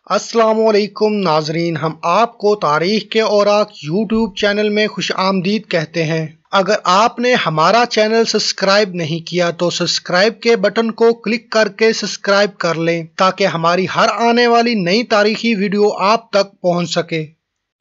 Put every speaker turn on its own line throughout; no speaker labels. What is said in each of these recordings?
अस्सलाम वालेकुम नाजरीन, हम आपको तारीख के औराक यूट्यूब चैनल में खुश आमदीद कहते हैं। अगर आपने हमारा चैनल सब्सक्राइब नहीं किया तो सब्सक्राइब के बटन को क्लिक करके सब्सक्राइब कर लें ताकि हमारी हर आने वाली नई तारीखी वीडियो आप तक पहुंच सके।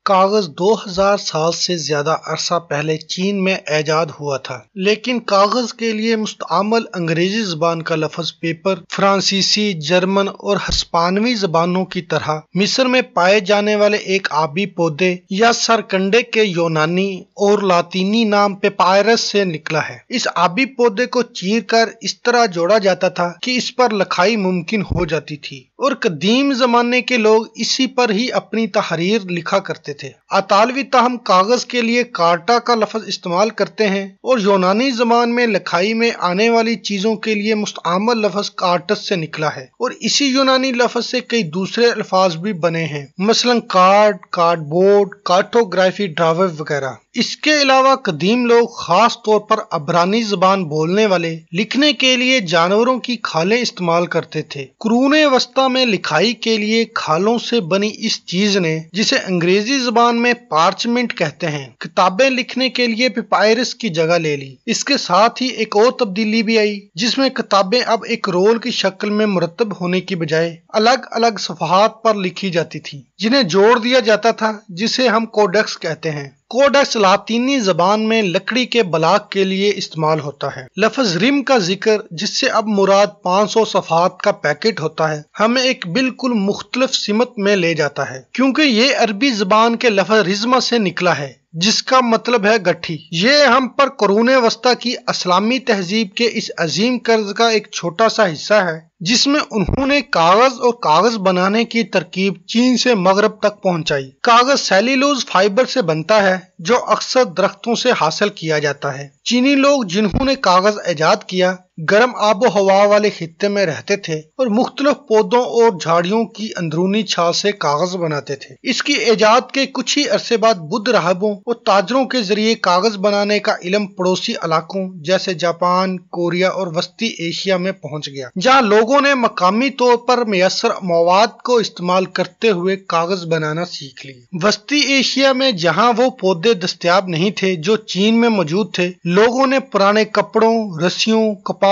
कागज 2000 साल से ज्यादा अरसा पहले चीन में ऐजाद हुआ था, लेकिन कागज के लिए मुस्तआमल अंग्रेजी जबान का लफ्ज पेपर फ्रांसीसी, जर्मन और हिस्पानवी जबानों की तरह मिस्र में पाए जाने वाले एक आबी पौधे या सरकंडे के यूनानी और लातीनी नाम पेपायरस से निकला है। इस आबी पौधे को चीर कर इस तरह जोड़ा जाता था कि इस पर लिखाई मुमकिन हो जाती थी और कदीम जमाने के लोग इसी पर ही अपनी तहरीर लिखा करते थे। अतालवी ताहम कागज के लिए कार्टा का लफ्ज इस्तेमाल करते हैं और यूनानी जबान में लिखाई में आने वाली चीजों के लिए मुस्तआमल लफ्ज कार्टस से निकला है और इसी यूनानी लफ्ज से कई दूसरे अल्फाज भी बने हैं, मसलन कार्ड, कार्डबोर्ड, कार्टोग्राफी, ड्रावर वगैरह। इसके अलावा कदीम लोग खास तौर पर अबरानी जबान बोलने वाले लिखने के लिए जानवरों की खालें इस्तेमाल करते थे। कुरूने वस्ता में लिखाई के लिए खालों से बनी इस चीज ने, जिसे अंग्रेजी जबान में पार्चमेंट कहते हैं, किताबें लिखने के लिए पेपायरस की जगह ले ली। इसके साथ ही एक और तब्दीली भी आई जिसमें किताबें अब एक रोल की शक्ल में मुरतब होने की बजाय अलग अलग सफहात पर लिखी जाती थी जिन्हें जोड़ दिया जाता था, जिसे हम कोडेक्स कहते हैं। कोडेक्स लातीनी जबान में लकड़ी के बलाक के लिए इस्तेमाल होता है। लफ्ज रिम का जिक्र, जिससे अब मुराद 500 सफहात का पैकेट होता है, हमें एक बिल्कुल मुख्तलिफ सिमत में ले जाता है, क्योंकि ये अरबी जबान के लफ्ज रिज्मा से निकला है जिसका मतलब है गट्ठी। ये हम पर कुरूने वस्ता की इस्लामी तहजीब के इस अजीम कर्ज का एक छोटा सा हिस्सा है जिसमें उन्होंने कागज और कागज बनाने की तरकीब चीन से मगरब तक पहुंचाई। कागज सेल्यूलोज फाइबर से बनता है जो अक्सर दरख्तों से हासिल किया जाता है। चीनी लोग जिन्होंने कागज ऐजाद किया गर्म आबो हवा वाले खित्ते में रहते थे और मुख्तलिफ पौधों और झाड़ियों की अंदरूनी छाल से कागज बनाते थे। इसकी ऐजाद के कुछ ही अरसे बाद बुद्ध राहबों और ताजरों के जरिए कागज बनाने का इल्म पड़ोसी इलाकों जैसे जापान, कोरिया और वस्ती एशिया में पहुंच गया, जहाँ लोगों ने मकामी तौर पर मुयस्सर मवाद को इस्तेमाल करते हुए कागज बनाना सीख लिया। वस्ती एशिया में जहाँ वो पौधे दस्तयाब नहीं थे जो चीन में मौजूद थे, लोगों ने पुराने कपड़ों, रस्सियों, कपास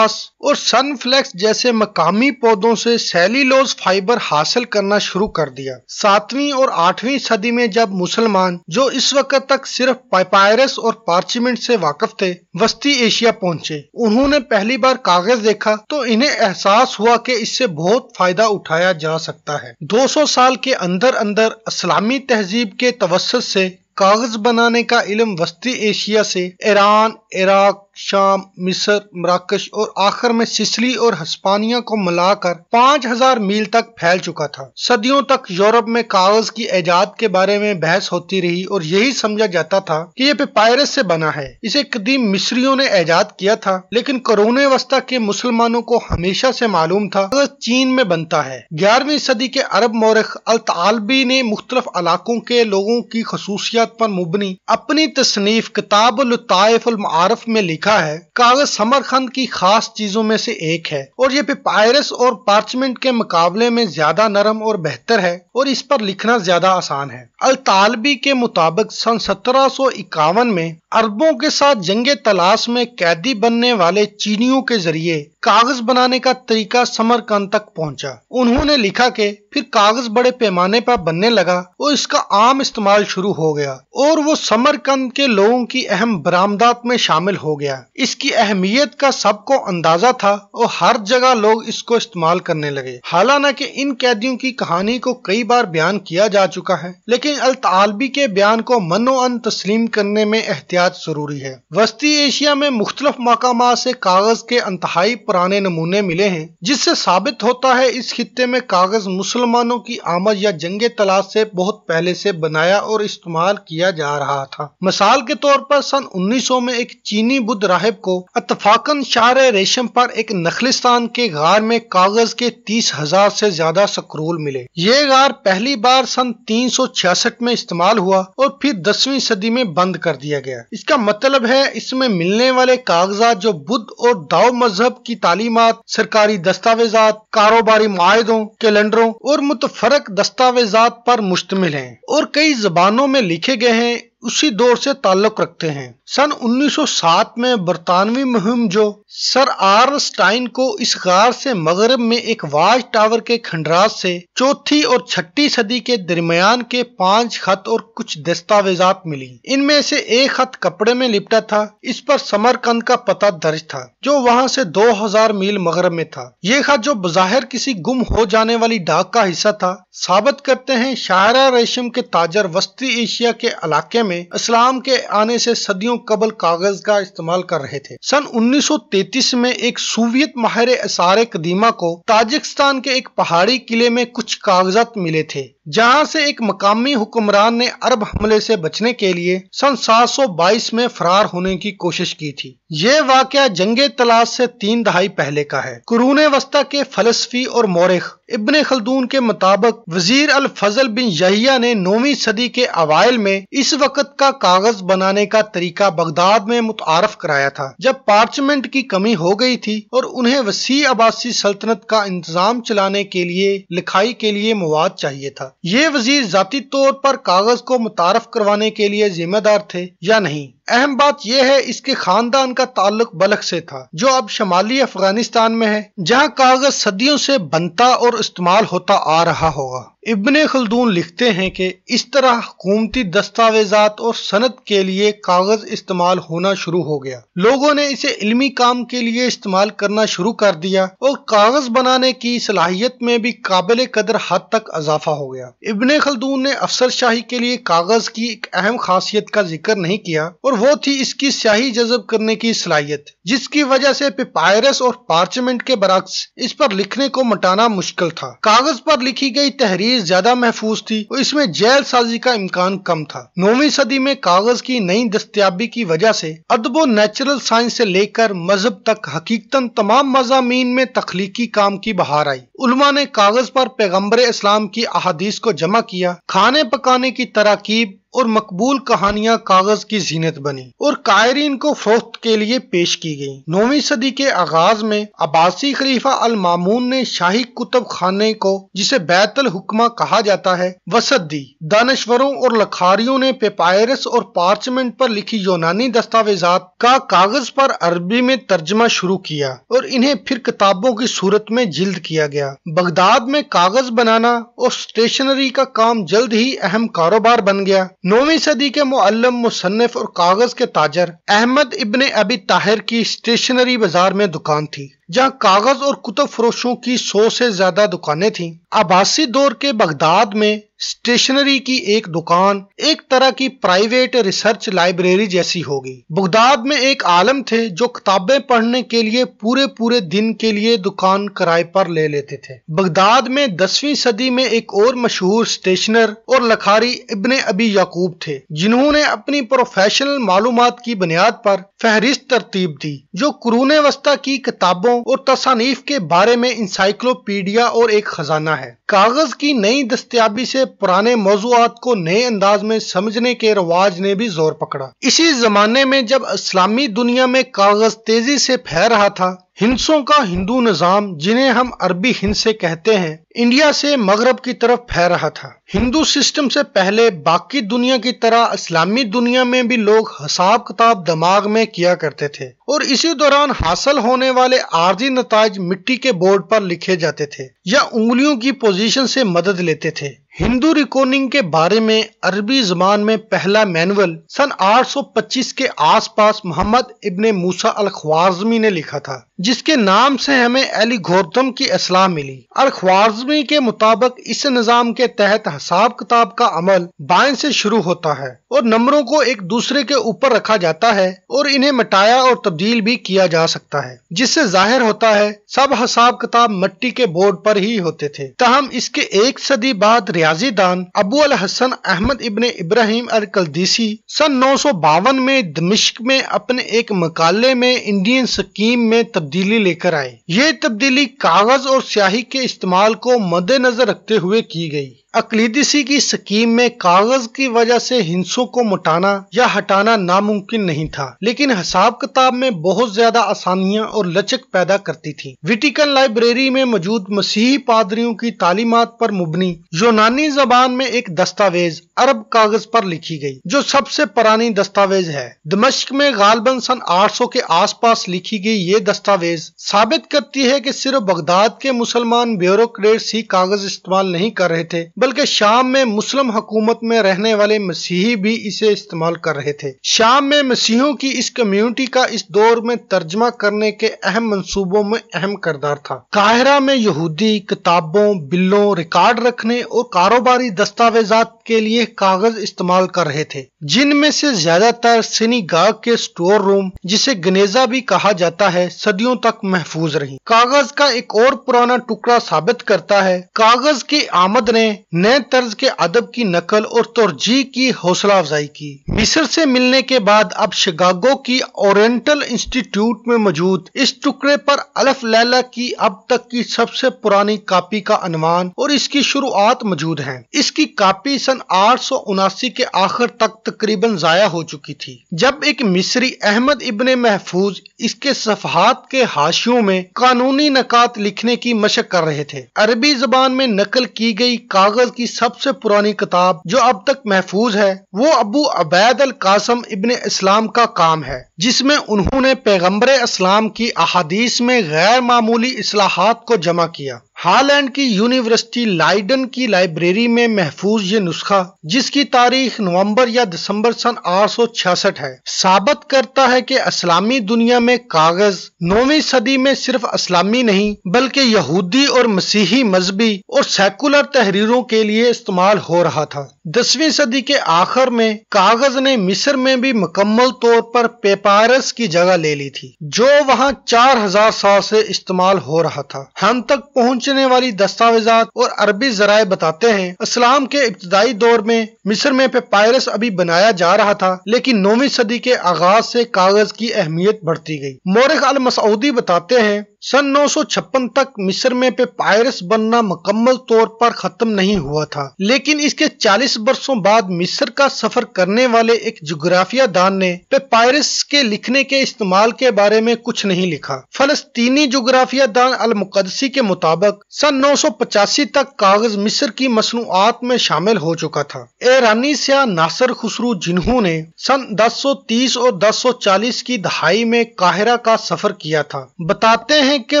और सनफ्लेक्स जैसे मकामी पौधों से सेल्यूलोज फाइबर हासिल करना शुरू कर दिया। 7वीं और 8वीं सदी में जब मुसलमान, जो इस वक्त तक सिर्फ पेपायरस और पार्चमेंट से वाकिफ थे, वस्ती एशिया पहुंचे, उन्होंने पहली बार कागज देखा तो इन्हें एहसास हुआ कि इससे बहुत फायदा उठाया जा सकता है। 200 साल के अंदर अंदर इस्लामी तहजीब के तवस्सुत से कागज बनाने का इल्म वस्ती एशिया से ईरान, इराक, शाम, मिस्र, मराकश और आखिर में सिसिली और हिस्पानिया को मिलाकर 5000 मील तक फैल चुका था। सदियों तक यूरोप में कागज की ऐजाद के बारे में बहस होती रही और यही समझा जाता था कि यह पेपायरस से बना है। इसे कदीम मिस्रियों ने ऐजाद किया था, लेकिन कुरूने वस्ता के मुसलमानों को हमेशा से मालूम था कागज चीन में बनता है। 11वीं सदी के अरब मौरख अल-तालबी ने मुख्तलिफ इलाकों के लोगों की खसूसियात पर मुबनी अपनी तसनीफ किताबुल लताइफुल मारिफ में लिखा है, कागज समरखंद की खास चीजों में से एक है और ये पेपायरस और पार्चमेंट के मुकाबले में ज्यादा नरम और बेहतर है और इस पर लिखना ज्यादा आसान है। अल-तालबी के मुताबिक सन 1751 में अरबों के साथ जंगे तलाश में कैदी बनने वाले चीनियों के जरिए कागज बनाने का तरीका समरकंद तक पहुंचा। उन्होंने लिखा कि फिर कागज बड़े पैमाने पर बनने लगा और इसका आम इस्तेमाल शुरू हो गया और वो समरकंद के लोगों की अहम बरामदात में शामिल हो गया। इसकी अहमियत का सबको अंदाजा था और हर जगह लोग इसको इस्तेमाल करने लगे। हालांकि इन कैदियों की कहानी को कई बार बयान किया जा चुका है, लेकिन अल-तालबी के बयान को मनो-अन तस्लीम करने में एहतियात जरूरी है। वस्ती एशिया में मुख्तलिफ मकामात से कागज के इंतहाई पुराने नमूने मिले हैं, जिससे साबित होता है इस खित्ते में कागज मुसलमानों की आमद या जंगे तलाश से बहुत पहले से बनाया और इस्तेमाल किया जा रहा था। मिसाल के तौर पर सन 1900 में एक चीनी बुद्ध राहिब को इत्तफाकन शहर रेशम पर एक नखलिस्तान के गार में कागज के 30,000 से ज्यादा स्क्रोल मिले। ये गार पहली बार सन 366 में इस्तेमाल हुआ और फिर 10वीं सदी में बंद कर दिया गया। इसका मतलब है इसमें मिलने वाले कागजात जो बुद्ध और दाओ मजहब की तालीमात, सरकारी दस्तावेजात, कारोबारी मुआहिदों, कैलेंडरों और मुतफरक दस्तावेजात पर मुश्तमिल हैं और कई ज़बानों में लिखे गए हैं, उसी दौर से ताल्लुक रखते हैं। सन 1907 में बरतानवी मुहिम जो सर आर स्टाइन को इस गार से मगरब में एक वाच टावर के खंडरात से चौथी और छठी सदी के दरमियान के 5 खत और कुछ दस्तावेजात मिली। इनमें से एक खत कपड़े में लिपटा था। इस पर समरकंद का पता दर्ज था जो वहां से 2000 मील मगरब में था। ये खत जो बज़ाहिर किसी गुम हो जाने वाली डाक का हिस्सा था, साबित करते हैं शायरा रेशम के ताजर वस्ती एशिया के इलाके में इस्लाम के आने से सदियों कबल कागज का इस्तेमाल कर रहे थे। सन 1933 में एक सोवियत माहिर असारे कदीमा को ताजिकिस्तान के एक पहाड़ी किले में कुछ कागजात मिले थे, जहां से एक मकामी हुक्मरान ने अरब हमले से बचने के लिए सन 722 में फरार होने की कोशिश की थी। ये वाकया जंगे तलाश से 3 दहाई पहले का है। कुरूने वस्ता के फलसफी और मौरिख इब्ने खल्दून के मुताबिक वजीर अल फजल बिन यहिया ने 9वीं सदी के अवाइल में इस वक्त का कागज बनाने का तरीका बगदाद में मुतारफ कराया था, जब पार्चमेंट की कमी हो गई थी और उन्हें वसी अब्बासी सल्तनत का इंतजाम चलाने के लिए लिखाई के लिए मवाद चाहिए था। ये वजीर जाती तौर पर कागज को मुतारफ करवाने के लिए जिम्मेदार थे या नहीं। अहम बात यह है इसके खानदान का ताल्लुक बलख से था, जो अब शमाली अफगानिस्तान में है, जहां कागज सदियों से बनता और इस्तेमाल होता आ रहा होगा। इब्ने खल्दून लिखते हैं कि इस तरह हुकूमती दस्तावेजात और सनद के लिए कागज इस्तेमाल होना शुरू हो गया। लोगों ने इसे इल्मी काम के लिए इस्तेमाल करना शुरू कर दिया और कागज बनाने की सलाहियत में भी काबिल कदर हद तक इजाफा हो गया। इब्ने खल्दून ने अफसरशाही के लिए कागज की एक अहम खासियत का जिक्र नहीं किया और वो थी इसकी स्याही जज़ब करने की सलाहियत, जिसकी वजह से पेपायरस और पार्चमेंट के बरक्स इस पर लिखने को मिटाना मुश्किल था। कागज पर लिखी गई तहरीर ज्यादा महफूज थी और इसमें जेल साजी का इम्कान कम था। 9वीं सदी में कागज की नई दस्तयाबी की वजह से अदब और नेचुरल साइंस से लेकर मजहब तक हकीकतन तमाम मज़ामीन में तख्लीकी काम की बहार आई। उलमा ने कागज पर पैगम्बर इस्लाम की अहादीस को जमा किया। खाने पकाने की तराकीब और मकबूल कहानियां कागज की जीनत बनी और कायरीन को फरोख्त के लिए पेश की गई। 9वीं सदी के आगाज में अब्बासी खलीफा अल मामून ने शाही कुतुब खाने को, जिसे बैतुल हुक्मा कहा जाता है, वसत दी। दानश्वरों और लखारियों ने पेपायरस और पार्चमेंट पर लिखी यूनानी दस्तावेजात का कागज पर अरबी में तर्जमा शुरू किया और इन्हें फिर किताबों की सूरत में जिल्द किया गया। बगदाद में कागज बनाना और स्टेशनरी का काम जल्द ही अहम कारोबार बन गया। 9वीं सदी के मुअल्लिम, मुसन्निफ और कागज के ताजर अहमद इब्ने अबी ताहिर की स्टेशनरी बाजार में दुकान थी, जहां कागज और कुतुब फरोशों की 100 से ज्यादा दुकानें थीं। अब्बासी दौर के बगदाद में स्टेशनरी की एक दुकान एक तरह की प्राइवेट रिसर्च लाइब्रेरी जैसी होगी। बगदाद में एक आलम थे जो किताबें पढ़ने के लिए पूरे दिन के लिए दुकान किराए पर ले लेते थे। बगदाद में 10वीं सदी में एक और मशहूर स्टेशनर और लखारी इब्ने अबी याकूब थे, जिन्होंने अपनी प्रोफेशनल मालूमात की बुनियाद पर फहरिस्त तरतीब दी, जो कुरूने वस्ता की किताबों और तसानीफ के बारे में इंसाइक्लोपीडिया और एक खजाना है। कागज की नई दस्तयाबी से पुराने मौज़ूआत को नए अंदाज में समझने के रवाज ने भी जोर पकड़ा। इसी जमाने में जब इस्लामी दुनिया में कागज तेजी से फैल रहा था, हिंसों का हिंदू निजाम, जिन्हें हम अरबी हिंद से कहते हैं, इंडिया से मगरब की तरफ फैल रहा था। हिंदू सिस्टम से पहले बाकी दुनिया की तरह इस्लामी दुनिया में भी लोग हिसाब किताब दिमाग में किया करते थे और इसी दौरान हासिल होने वाले आर्जी नताज मिट्टी के बोर्ड पर लिखे जाते थे या उंगलियों की पोजीशन से मदद लेते थे। हिंदू रिकॉर्डिंग के बारे में अरबी ज़बान में पहला मैनुअल सन 825 के आसपास मोहम्मद इब्ने मूसा अल ख्वारिज़मी ने लिखा था, जिसके नाम से हमें एल्गोरिथम की असलाह मिली। अल ख्वारिज़मी के मुताबिक इस निज़ाम के तहत हिसाब किताब का अमल बाएं से शुरू होता है और नंबरों को एक दूसरे के ऊपर रखा जाता है और इन्हें मिटाया और तब्दील भी किया जा सकता है, जिससे जाहिर होता है सब हिसाब किताब मिट्टी के बोर्ड पर ही होते थे। तहम इसके 1 सदी बाद रियाजीदान अबू अल हसन अहमद इब्ने इब्राहिम अल कलदीसी सन 952 में दमिश्क में अपने एक मकाले में इंडियन स्कीम में तब्दीली लेकर आए। ये तब्दीली कागज और स्याही के इस्तेमाल को मद्देनजर रखते हुए की गई। अक्लीदिसी की स्कीम में कागज की वजह से हिस्सों को मिटाना या हटाना नामुमकिन नहीं था, लेकिन हिसाब किताब में बहुत ज्यादा आसानियां और लचक पैदा करती थी। वेटिकन लाइब्रेरी में मौजूद मसीही पादरियों की तालीमात पर मुबनी यूनानी जबान में एक दस्तावेज अरब कागज पर लिखी गई, जो सबसे पुरानी दस्तावेज है। दमिश्क में गालबन सन 800 के आसपास लिखी गई ये दस्तावेज साबित करती है कि सिर्फ बगदाद के मुसलमान ब्यूरोक्रेट्स ही कागज इस्तेमाल नहीं कर रहे थे, बल्कि शाम में मुस्लिम हुकूमत में रहने वाले मसीही भी इसे इस्तेमाल कर रहे थे। शाम में मसीहियों की इस कम्युनिटी का इस दौर में तर्जमा करने के अहम मंसूबों में अहम किरदार था। काहिरा में यहूदी किताबों, बिलों, रिकॉर्ड रखने और कारोबारी दस्तावेजात के लिए कागज इस्तेमाल कर रहे थे, जिनमें से ज्यादातर सिनीगाग के स्टोर रूम, जिसे गनेजा भी कहा जाता है, सदियों तक महफूज रही। कागज का एक और पुराना टुकड़ा साबित करता है कागज की आमद ने नए तर्ज के अदब की नकल और तरजीह की हौसला अफजाई की। मिस्र से मिलने के बाद अब शिकागो की ओरिएंटल इंस्टीट्यूट में मौजूद इस टुकड़े पर अल्फ लैला की अब तक की सबसे पुरानी कॉपी का अनुमान और इसकी शुरुआत मौजूद है। इसकी कॉपी सन 879 के आखिर तक तकरीबन जाया हो चुकी थी, जब एक मिस्री अहमद इब्ने महफूज इसके सफहात के हाशियों में कानूनी नकात लिखने की मशक कर रहे थे। अरबी जबान में नकल की गई कागज की सबसे पुरानी किताब जो अब तक महफूज है वो अबू अबैद अल कासम इब्ने इस्लाम का काम है, जिसमें उन्होंने पैगंबर इस्लाम की अहादीस में गैर मामूली इस्लाहात को जमा किया। हॉलैंड की यूनिवर्सिटी लाइडन की लाइब्रेरी में महफूज ये नुस्खा, जिसकी तारीख नवंबर या दिसंबर सन 866 है, साबित करता है कि इस्लामी दुनिया में कागज 9वीं सदी में सिर्फ इस्लामी नहीं बल्कि यहूदी और मसीही मजहबी और सेकुलर तहरीरों के लिए इस्तेमाल हो रहा था। 10वीं सदी के आखिर में कागज ने मिस्र में भी मुकम्मल तौर पर पेपायरस की जगह ले ली थी, जो वहाँ 4000 साल से इस्तेमाल हो रहा था। हम तक पहुँचने वाली दस्तावेजात और अरबी जराए बताते हैं इस्लाम के इब्तदाई दौर में मिस्र में पेपायरस अभी बनाया जा रहा था, लेकिन 9वीं सदी के आगाज से कागज की अहमियत बढ़ती गई। मोरिख अल मसऊदी बताते हैं सन 956 तक मिस्र में पेपायरस बनना मुकम्मल तौर पर खत्म नहीं हुआ था, लेकिन इसके 40 वर्षों बाद मिस्र का सफर करने वाले एक जोग्राफिया दान ने पेपायरस के लिखने के इस्तेमाल के बारे में कुछ नहीं लिखा। फलस्तीनी जोग्राफिया दान अल मुकद्दसी के मुताबिक सन 985 तक कागज मिस्र की मसनूआत में शामिल हो चुका था। ईरानी सयाह नासिर खुसरू, जिन्होंने सन 1030 और 1040 की दहाई में काहिरा का सफर किया था, बताते हैं कि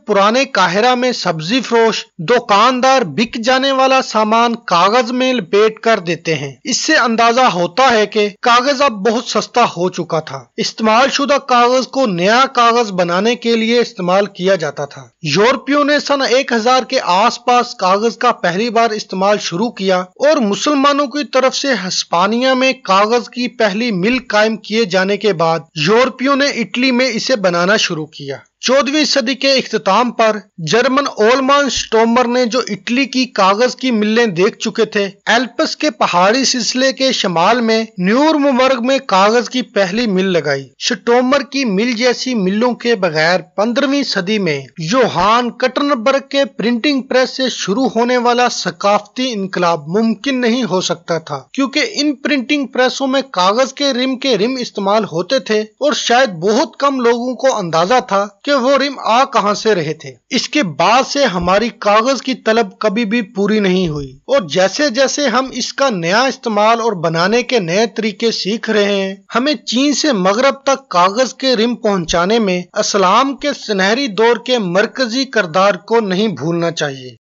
पुराने काहिरा में सब्जी फरोश दुकानदार बिक जाने वाला सामान कागज में लपेट कर देते हैं। इससे अंदाजा होता है कि कागज अब बहुत सस्ता हो चुका था। इस्तेमाल शुदा कागज को नया कागज बनाने के लिए इस्तेमाल किया जाता था। यूरोपियों ने सन 1000 के आसपास कागज का पहली बार इस्तेमाल शुरू किया और मुसलमानों की तरफ से हिस्पानिया में कागज की पहली मिल कायम किए जाने के बाद यूरोपियों ने इटली में इसे बनाना शुरू किया। 14वीं सदी के इख्तिताम पर जर्मन ओलमान स्टोमर ने, जो इटली की कागज की मिलें देख चुके थे, एल्प्स के पहाड़ी सिलसिले के शमाल में न्यूरमबर्ग में कागज की पहली मिल लगाई। स्टोमर की मिल जैसी मिलों के बगैर 15वीं सदी में योहान कटनबर्ग के प्रिंटिंग प्रेस से शुरू होने वाला सकाफती इनकलाब मुमकिन नहीं हो सकता था, क्योंकि इन प्रिंटिंग प्रेसों में कागज के रिम इस्तेमाल होते थे और शायद बहुत कम लोगों को अंदाजा था कि वो रिम आ कहां से रहे थे। इसके बाद से हमारी कागज की तलब कभी भी पूरी नहीं हुई और जैसे जैसे हम इसका नया इस्तेमाल और बनाने के नए तरीके सीख रहे हैं, हमें चीन से मगरब तक कागज के रिम पहुंचाने में इस्लाम के सुनहरी दौर के मरकजी किरदार को नहीं भूलना चाहिए।